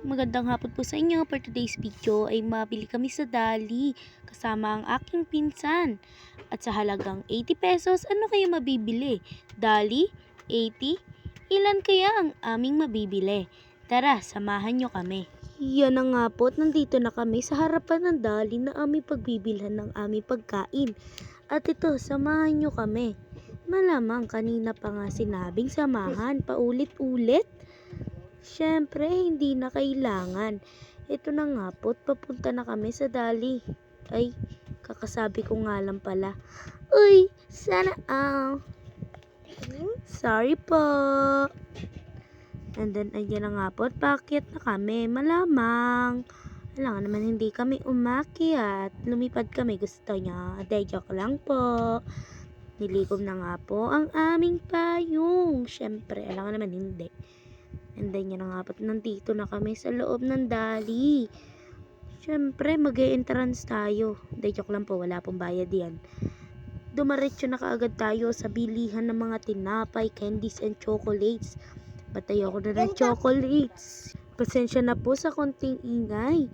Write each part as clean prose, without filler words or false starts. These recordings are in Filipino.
Magandang hapon po sa inyo. For today's video ay mabili kami sa Dali kasama ang aking pinsan. At sa halagang 80 pesos, ano kaya mabibili? Dali? 80? Ilan kaya ang aming mabibili? Tara, samahan nyo kami. Yan na nga po, nandito na kami sa harapan ng Dali na aming pagbibilhan ng aming pagkain. At ito, samahan nyo kami. Malamang kanina pa nga sinabing samahan, paulit-ulit. Siyempre, hindi na kailangan. Ito na nga po, papunta na kami sa Dali. Ay, kakasabi ko nga lang pala. Uy, sana sorry po. And then, ayan na nga po, paakyat na kami. Malamang. Alam naman hindi kami umakyat. Lumipad kami, gusto niya. Aday, joke lang po. Nilikom na nga po ang aming payong. Siyempre, alam naman hindi. And then, yan na nga po, nandito na kami sa loob ng Dali. Siyempre, mag-e-entrance tayo. Hindi, joke lang po, wala pong bayad yan. Dumaretso na kaagad tayo sa bilihan ng mga tinapay, candies, and chocolates. Ba't ayoko na ng chocolates? Pasensya na po sa konting ingay.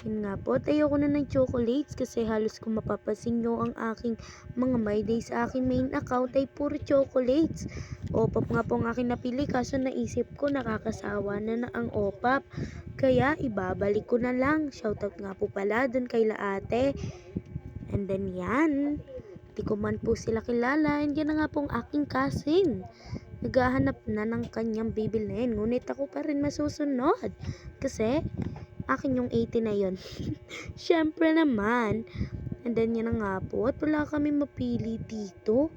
Yun nga po, ayoko na ng chocolates kasi halos kung mapapansin nyo ang aking mga my day sa aking main account ay puro chocolates. Opap nga po ang aking napili kaso naisip ko nakakasawa na ang opap. Kaya ibabalik ko na lang. Shoutout nga po pala dun kay Laate. And then yan. Di ko man po sila kilala. And yan na nga pong aking cousin. Naghahanap na ng kanyang bibilhin. Ngunit ako pa rin masusunod. Kasi akin yung 80 na yun. Siyempre naman. And then yan na nga po. At wala kami mapili dito.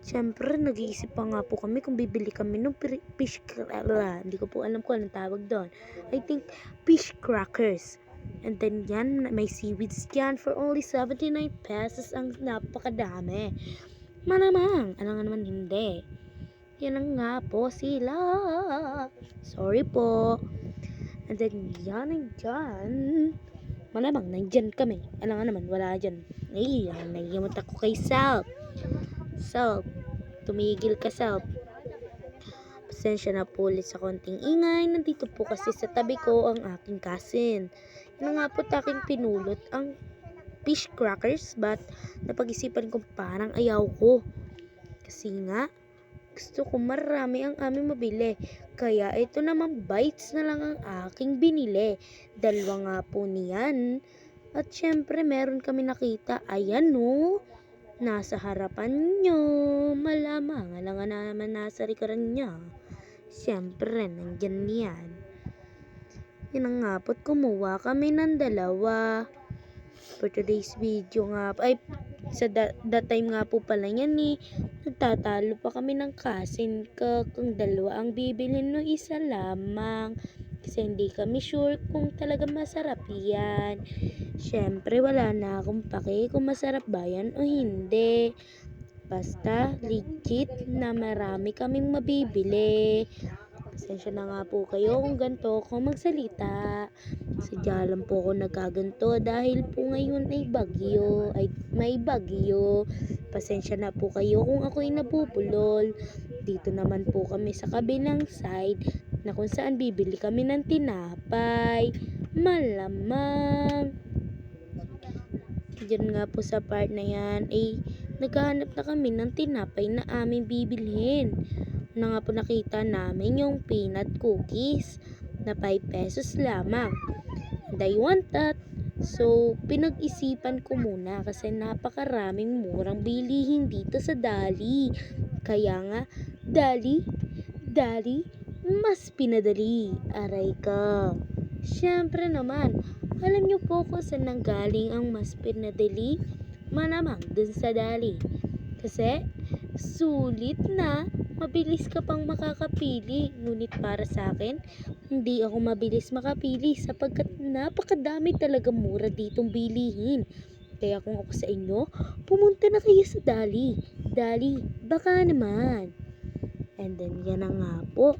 Siyempre nag-iisip pa nga po kami kung bibili kami ng fish crackers. Hindi ko po alam kung anong tawag doon. I think fish crackers. And then yan, may seaweeds dyan for only 79 pesos. Ang napakadami. Malamang. Alam nga naman hindi. Yan na nga po sila. Sorry po. And then yan ang dyan. Malamang nandyan kami. Alam nga naman wala dyan. Ay, nagimot ako kay Sal. Sal, tumigil ka Sal. Pasensya na po ulit sa konting ingay. Nandito po kasi sa tabi ko ang aking cousin. Yan nga po aking pinulot ang fish crackers. But napag-isipan ko parang ayaw ko. Kasi nga, gusto ko marami ang aming mabili. Kaya ito naman bites na lang ang aking binili. Dalawa nga po niyan. At syempre meron kami nakita. Ayan no. Nasa harapan nyo. Malamang. Alam nga naman nasa likuran niya. Syempre nandyan yan. Yan nga po't kumuha kami ng dalawa. For today's video nga. Ay, sa that time nga po pala yan nagtatalo pa kami ng cousin ko kung dalawa ang bibilhin no isa lamang. Kasi hindi kami sure kung talaga masarap yan. Siyempre wala na akong pake kung masarap ba yan o hindi. Basta legit na marami kaming mabibili. Pasensya na nga po kayo kung ganito ako magsalita. Sadya lang po ako nagkaganto dahil po ngayon ay bagyo. Ay may bagyo. Pasensya na po kayo kung ako'y nabubulol. Dito naman po kami sa kabilang side na kung saan bibili kami ng tinapay. Malamang. Diyan nga po sa part na yan ay naghahanap na kami ng tinapay na aming bibilhin. Na nga po nakita namin yung peanut cookies na 5 pesos lamang. And I want that. So, pinag-isipan ko muna kasi napakaraming murang bilihin dito sa Dali. Kaya nga, Dali, mas pinadali. Aray ka. Siyempre naman, alam niyo po kung saan nanggaling ang mas pinadali? Malamang dun sa Dali. Kasi, sulit na mabilis ka pang makakapili. Ngunit para sa akin, hindi ako mabilis makapili sapagkat napakadami talaga mura ditong bilihin. Kaya kung ako sa inyo, pumunta na kayo sa Dali. Dali, baka naman. And then yan na nga po.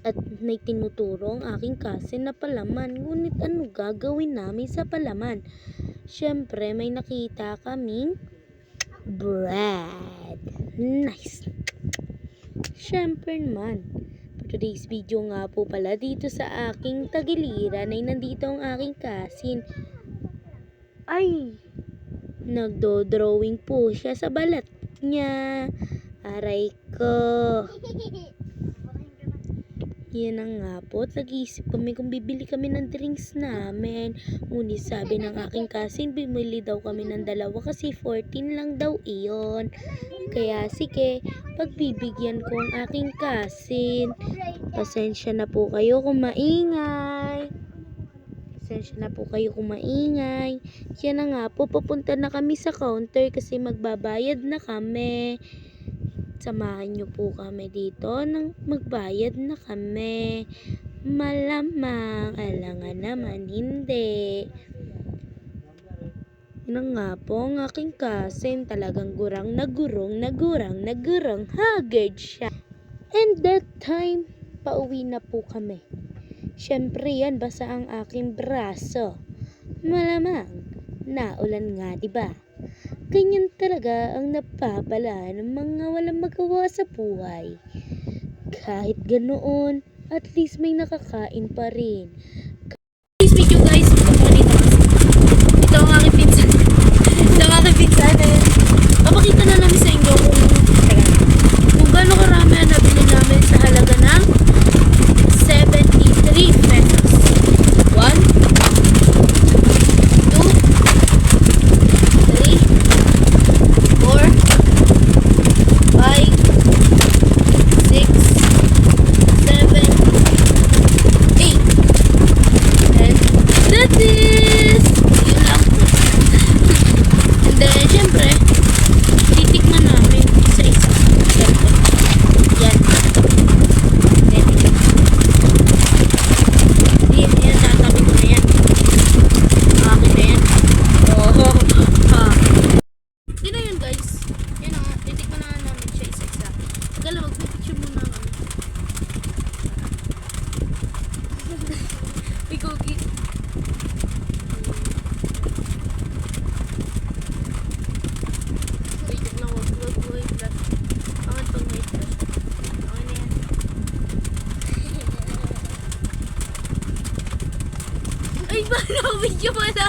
At may tinuturo ang aking cousin na palaman. Ngunit ano gagawin namin sa palaman? Siyempre may nakita kaming bread. Nice. Siyempre naman, for today's video nga po pala dito sa aking tagiliran ay nandito ang aking cousin. Ay, nagdo-drawing po siya sa balat niya. Aray ko. Yan na nga po, nag-iisip kami kung bibili kami ng drinks namin. Ngunit sabi ng aking cousin, bumili daw kami ng dalawa kasi 14 lang daw iyon. Kaya sige, pagbibigyan ko ang aking cousin. Pasensya na po kayo kung maingay. Yan na nga po, papunta na kami sa counter kasi magbabayad na kami. Samahan niyo po kami dito nang magbayad na kami. Malamang, alangan naman hindi. Yun nga po ang aking cousin, talagang nagurong, haggard siya. And that time, pauwi na po kami. Syempre yan, basa ang aking braso. Malamang, naulan nga diba? Ganyan talaga ang napapala ng mga walang magawa sa buhay. Kahit ganoon, at least may nakakain pa rin. This video guys, ito ang aking pinsan. Papakita na namin sa inyo kung gaano karami ang nabili namin sa halaga ng 73 pesos. 1, ay ba, naka-video pala.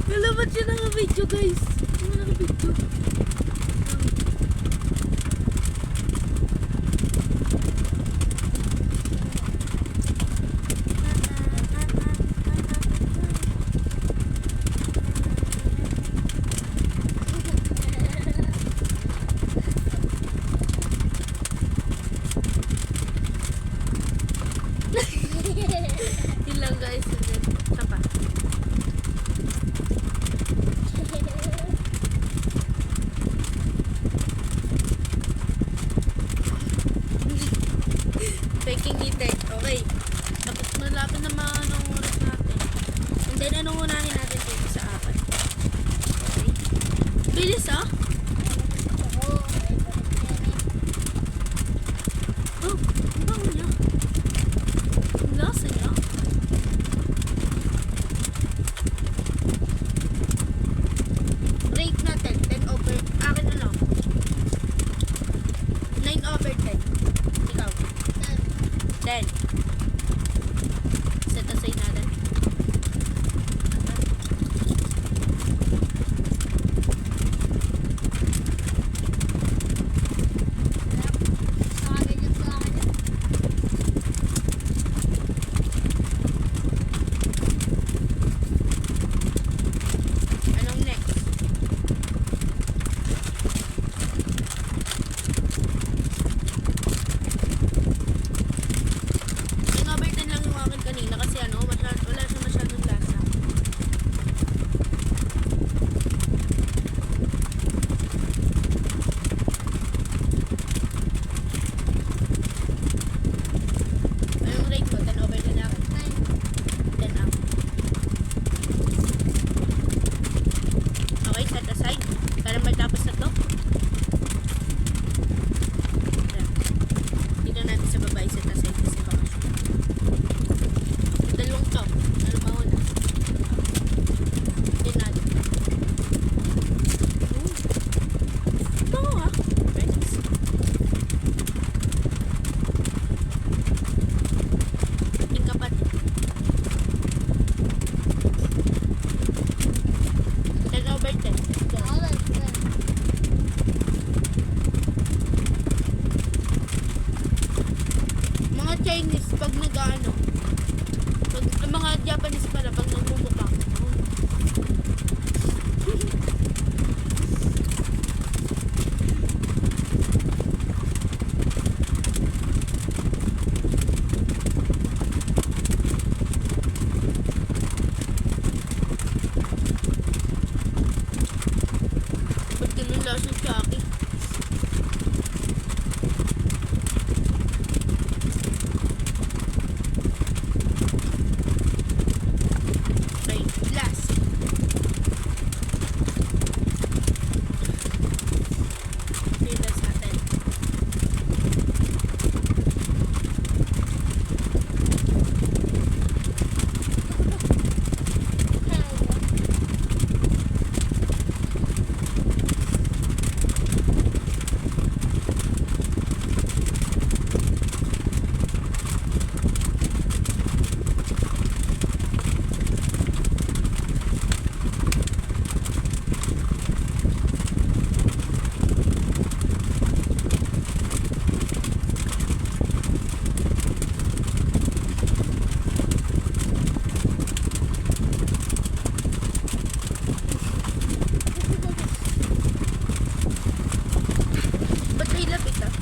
Nalabat siya naka-video guys. Naka-video. Yun lang guys. Tapa. Faking detect. Okay. Tapos malapit na mga anong oras natin. And then anong unahin natin dito sa akin. Okay. Bilis ah. Oh, ang bango niya. Ang lasa niya. Rate natin, 10 over, akin ano? 9 over 10. Ikaw? 10. Set aside natin. Anong next? Yung over 10 lang yung akin kanina kasi ano, wala siya masyadong lasa. Anong rate ko? 10 over 10 ako. 10 ako. Okay, set aside. Para matapos na to. Dito natin sa babae set aside kasi baka siya. Dalawang to. Ano pa una? Din natin. Bango ah. Nice. Chinese pag nag-ano. Pag ang mga Japanese pala pag nagmumukbang. Ba't ganun lasa sa akin? Okay, last. Okay, last natin. Ba't may lapit ah?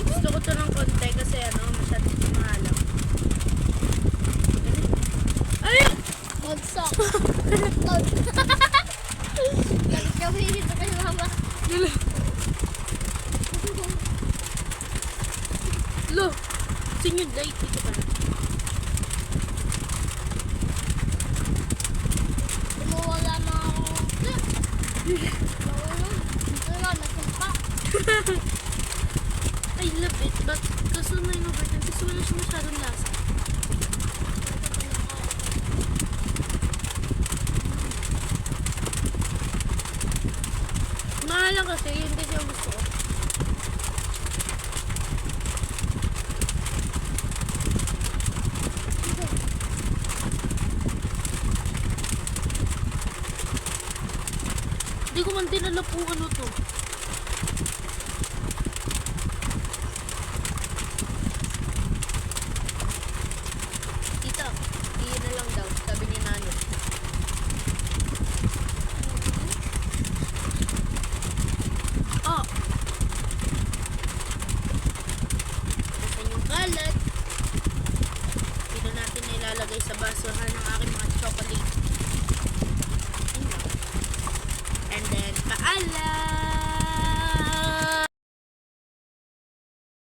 Gusto ko to ng konti kasi ano, masyadong mahalang. Ay! Bagsak. Nagkawin dito kay mama. Lo! Sinyo light dito pa. Tumawala na ako. Nawala. Wala, nagkumpa. I love it, but kaso na yung overtime kasi wala siya masyadong lasa. Mahalang kasi, yun kasi ang gusto ko. Hindi ko man dinala po ano to. Tita, iyan na lang daw, sabi ni Nano. Oh! Asan yung kalat? Dito natin nilalagay sa basuhan ng aking mga chocolate. And then, paalam!